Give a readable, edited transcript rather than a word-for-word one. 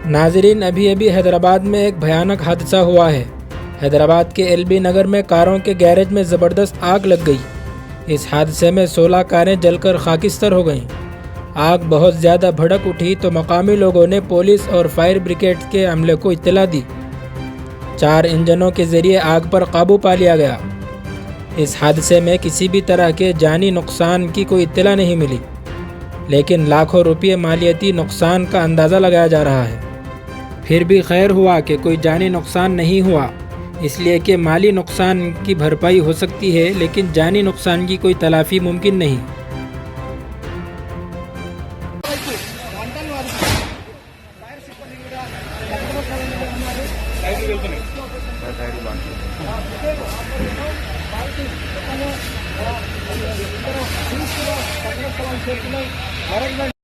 नाजरीन, अभी अभी हैदराबाद में एक भयानक हादसा हुआ है। हैदराबाद के एलबी नगर में कारों के गैरेज में ज़बरदस्त आग लग गई। इस हादसे में 16 कारें जलकर खाकिस्तर हो गईं। आग बहुत ज़्यादा भड़क उठी तो मकामी लोगों ने पुलिस और फायर ब्रिगेड के अमले को इत्तला दी। 4 इंजनों के ज़रिए आग पर काबू पा लिया गया। इस हादसे में किसी भी तरह के जानी नुकसान की कोई इत्तला नहीं मिली, लेकिन लाखों रुपये मालियती नुकसान का अंदाज़ा लगाया जा रहा है। फिर भी खैर हुआ कि कोई जानी नुकसान नहीं हुआ, इसलिए कि माली नुकसान की भरपाई हो सकती है, लेकिन जानी नुकसान की कोई तलाफ़ी मुमकिन नहीं।